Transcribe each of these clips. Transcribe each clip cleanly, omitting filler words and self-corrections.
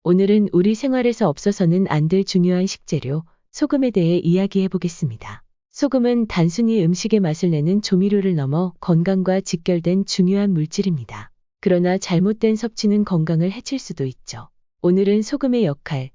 오늘은 우리 생활에서 없어서는 안 될 중요한 식재료, 소금에 대해 이야기해 보겠습니다. 소금은 단순히 음식의 맛을 내는 조미료를 넘어 건강과 직결된 중요한 물질입니다. 그러나 잘못된 섭취는 건강을 해칠 수도 있죠. 오늘은 소금의 역할,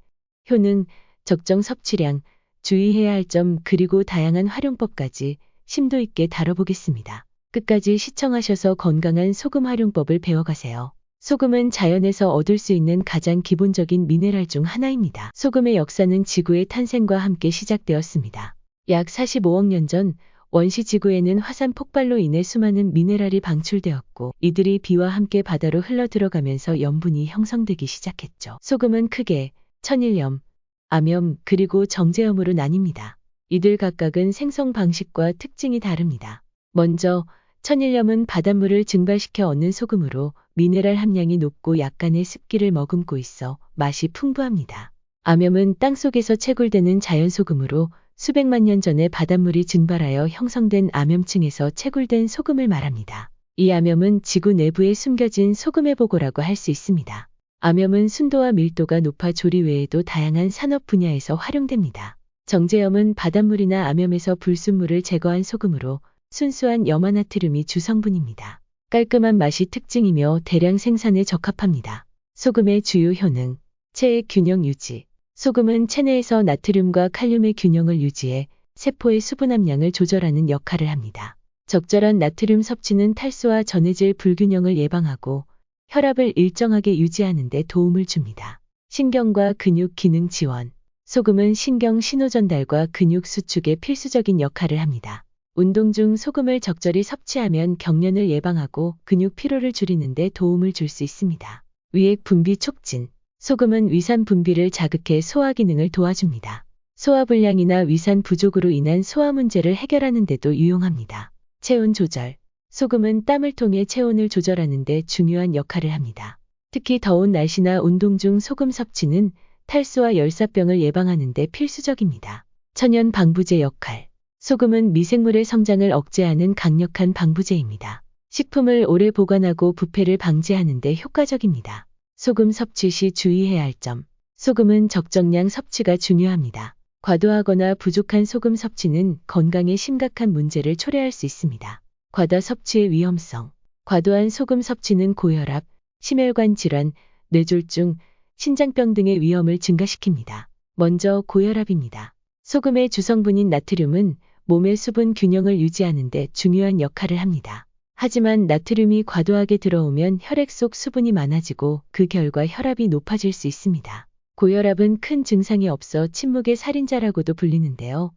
효능, 적정 섭취량, 주의해야 할 점 그리고 다양한 활용법까지 심도 있게 다뤄보겠습니다. 끝까지 시청하셔서 건강한 소금 활용법을 배워가세요. 소금은 자연에서 얻을 수 있는 가장 기본적인 미네랄 중 하나입니다. 소금의 역사는 지구의 탄생과 함께 시작되었습니다. 약 45억 년 전 원시 지구에는 화산 폭발로 인해 수많은 미네랄이 방출되었고 이들이 비와 함께 바다로 흘러 들어가면서 염분이 형성되기 시작했죠. 소금은 크게 천일염, 암염 그리고 정제염으로 나뉩니다. 이들 각각은 생성 방식과 특징이 다릅니다. 먼저 천일염은 바닷물을 증발시켜 얻는 소금으로 미네랄 함량이 높고 약간의 습기를 머금고 있어 맛이 풍부합니다. 암염은 땅속에서 채굴되는 자연소금으로 수백만 년 전에 바닷물이 증발하여 형성된 암염층에서 채굴된 소금을 말합니다. 이 암염은 지구 내부에 숨겨진 소금의 보고라고 할 수 있습니다. 암염은 순도와 밀도가 높아 조리 외에도 다양한 산업 분야에서 활용됩니다. 정제염은 바닷물이나 암염에서 불순물을 제거한 소금으로 순수한 염화나트륨이 주성분입니다. 깔끔한 맛이 특징이며 대량 생산에 적합합니다. 소금의 주요 효능, 체의 균형 유지. 소금은 체내에서 나트륨과 칼륨의 균형을 유지해 세포의 수분 함량을 조절하는 역할을 합니다. 적절한 나트륨 섭취는 탈수와 전해질 불균형을 예방하고 혈압을 일정하게 유지하는 데 도움을 줍니다. 신경과 근육 기능 지원. 소금은 신경 신호 전달과 근육 수축에 필수적인 역할을 합니다. 운동 중 소금을 적절히 섭취하면 경련을 예방하고 근육 피로를 줄이는 데 도움을 줄 수 있습니다. 위액 분비 촉진. 소금은 위산 분비를 자극해 소화 기능을 도와줍니다. 소화불량이나 위산 부족으로 인한 소화 문제를 해결하는 데도 유용합니다. 체온 조절. 소금은 땀을 통해 체온을 조절하는 데 중요한 역할을 합니다. 특히 더운 날씨나 운동 중 소금 섭취는 탈수와 열사병을 예방하는 데 필수적입니다. 천연 방부제 역할. 소금은 미생물의 성장을 억제하는 강력한 방부제입니다. 식품을 오래 보관하고 부패를 방지하는 데 효과적입니다. 소금 섭취 시 주의해야 할 점. 소금은 적정량 섭취가 중요합니다. 과도하거나 부족한 소금 섭취는 건강에 심각한 문제를 초래할 수 있습니다. 과다 섭취의 위험성. 과도한 소금 섭취는 고혈압, 심혈관 질환, 뇌졸중, 신장병 등의 위험을 증가시킵니다. 먼저 고혈압입니다. 소금의 주성분인 나트륨은 몸의 수분 균형을 유지하는 데 중요한 역할을 합니다. 하지만 나트륨이 과도하게 들어오면 혈액 속 수분이 많아지고 그 결과 혈압이 높아질 수 있습니다. 고혈압은 큰 증상이 없어 침묵의 살인자라고도 불리는데요.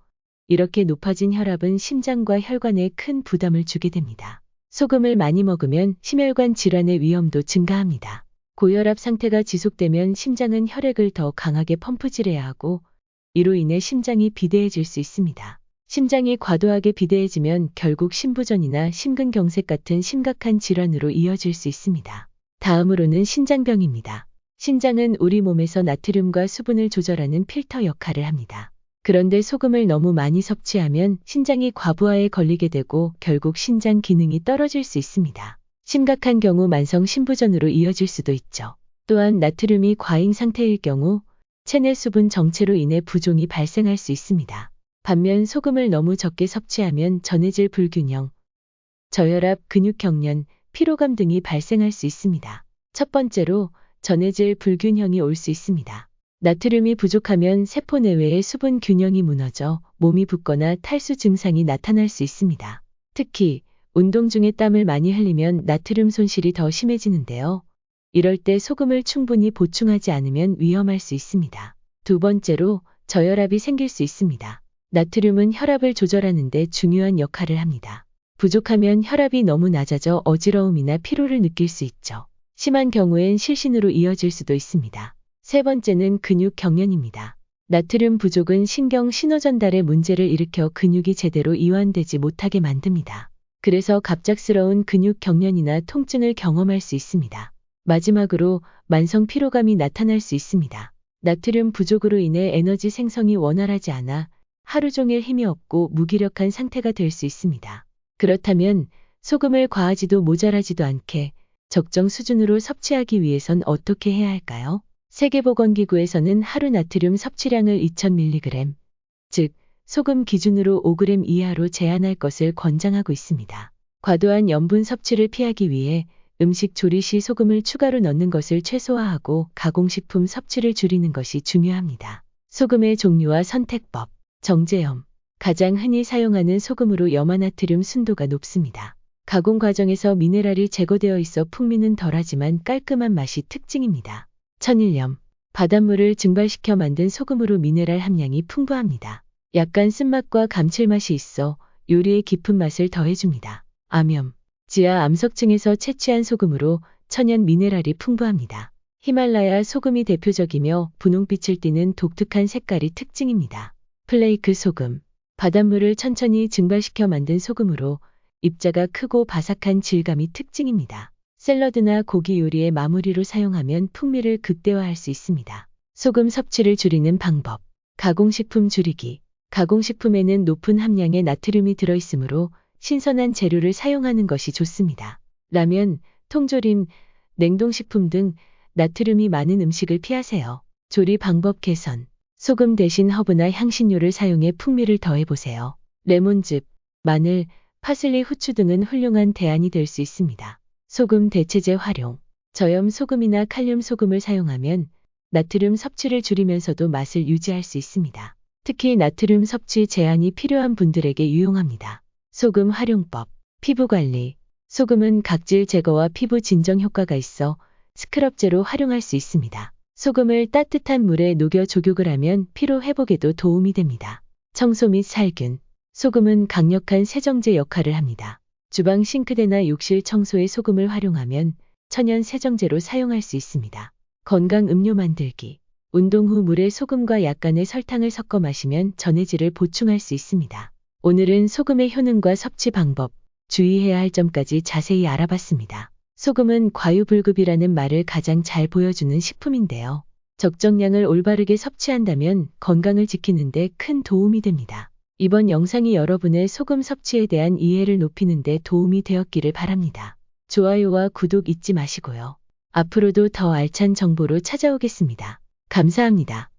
이렇게 높아진 혈압은 심장과 혈관에 큰 부담을 주게 됩니다. 소금을 많이 먹으면 심혈관 질환의 위험도 증가합니다. 고혈압 상태가 지속되면 심장은 혈액을 더 강하게 펌프질해야 하고 이로 인해 심장이 비대해질 수 있습니다. 심장이 과도하게 비대해지면 결국 심부전이나 심근경색 같은 심각한 질환으로 이어질 수 있습니다. 다음으로는 신장병입니다. 신장은 우리 몸에서 나트륨과 수분을 조절하는 필터 역할을 합니다. 그런데 소금을 너무 많이 섭취하면 신장이 과부하에 걸리게 되고 결국 신장 기능이 떨어질 수 있습니다. 심각한 경우 만성 심부전으로 이어질 수도 있죠. 또한 나트륨이 과잉 상태일 경우 체내 수분 정체로 인해 부종이 발생할 수 있습니다. 반면 소금을 너무 적게 섭취하면 전해질 불균형, 저혈압, 근육 경련, 피로감 등이 발생할 수 있습니다. 첫 번째로 전해질 불균형이 올 수 있습니다. 나트륨이 부족하면 세포 내외의 수분 균형이 무너져 몸이 붓거나 탈수 증상이 나타날 수 있습니다. 특히 운동 중에 땀을 많이 흘리면 나트륨 손실이 더 심해지는데요. 이럴 때 소금을 충분히 보충하지 않으면 위험할 수 있습니다. 두 번째로 저혈압이 생길 수 있습니다. 나트륨은 혈압을 조절하는 데 중요한 역할을 합니다. 부족하면 혈압이 너무 낮아져 어지러움이나 피로를 느낄 수 있죠. 심한 경우엔 실신으로 이어질 수도 있습니다. 세 번째는 근육 경련입니다. 나트륨 부족은 신경 신호 전달에 문제를 일으켜 근육이 제대로 이완되지 못하게 만듭니다. 그래서 갑작스러운 근육 경련이나 통증을 경험할 수 있습니다. 마지막으로 만성 피로감이 나타날 수 있습니다. 나트륨 부족으로 인해 에너지 생성이 원활하지 않아 하루 종일 힘이 없고 무기력한 상태가 될 수 있습니다. 그렇다면 소금을 과하지도 모자라지도 않게 적정 수준으로 섭취하기 위해선 어떻게 해야 할까요? 세계보건기구에서는 하루 나트륨 섭취량을 2000mg, 즉 소금 기준으로 5g 이하로 제한할 것을 권장하고 있습니다. 과도한 염분 섭취를 피하기 위해 음식 조리 시 소금을 추가로 넣는 것을 최소화하고 가공식품 섭취를 줄이는 것이 중요합니다. 소금의 종류와 선택법. 정제염. 가장 흔히 사용하는 소금으로 염화나트륨 순도가 높습니다. 가공 과정에서 미네랄이 제거되어 있어 풍미는 덜하지만 깔끔한 맛이 특징입니다. 천일염. 바닷물을 증발시켜 만든 소금으로 미네랄 함량이 풍부합니다. 약간 쓴맛과 감칠맛이 있어 요리의 깊은 맛을 더해줍니다. 암염. 지하 암석층에서 채취한 소금으로 천연 미네랄이 풍부합니다. 히말라야 소금이 대표적이며 분홍빛을 띠는 독특한 색깔이 특징입니다. 플레이크 소금. 바닷물을 천천히 증발시켜 만든 소금으로 입자가 크고 바삭한 질감이 특징입니다. 샐러드나 고기 요리의 마무리로 사용하면 풍미를 극대화할 수 있습니다. 소금 섭취를 줄이는 방법. 가공식품 줄이기. 가공식품에는 높은 함량의 나트륨이 들어있으므로 신선한 재료를 사용하는 것이 좋습니다. 라면, 통조림, 냉동식품 등 나트륨이 많은 음식을 피하세요. 조리 방법 개선. 소금 대신 허브나 향신료를 사용해 풍미를 더해보세요. 레몬즙, 마늘, 파슬리, 후추 등은 훌륭한 대안이 될 수 있습니다. 소금 대체제 활용. 저염 소금이나 칼륨 소금을 사용하면 나트륨 섭취를 줄이면서도 맛을 유지할 수 있습니다. 특히 나트륨 섭취 제한이 필요한 분들에게 유용합니다. 소금 활용법. 피부관리. 소금은 각질 제거와 피부 진정 효과가 있어 스크럽제로 활용할 수 있습니다. 소금을 따뜻한 물에 녹여 조격을 하면 피로 회복에도 도움이 됩니다. 청소 및 살균. 소금은 강력한 세정제 역할을 합니다. 주방 싱크대나 욕실 청소에 소금을 활용하면 천연 세정제로 사용할 수 있습니다. 건강 음료 만들기. 운동 후 물에 소금과 약간의 설탕을 섞어 마시면 전해질을 보충할 수 있습니다. 오늘은 소금의 효능과 섭취 방법, 주의해야 할 점까지 자세히 알아봤습니다. 소금은 과유불급이라는 말을 가장 잘 보여주는 식품인데요. 적정량을 올바르게 섭취한다면 건강을 지키는 데 큰 도움이 됩니다. 이번 영상이 여러분의 소금 섭취에 대한 이해를 높이는 데 도움이 되었기를 바랍니다. 좋아요와 구독 잊지 마시고요. 앞으로도 더 알찬 정보로 찾아오겠습니다. 감사합니다.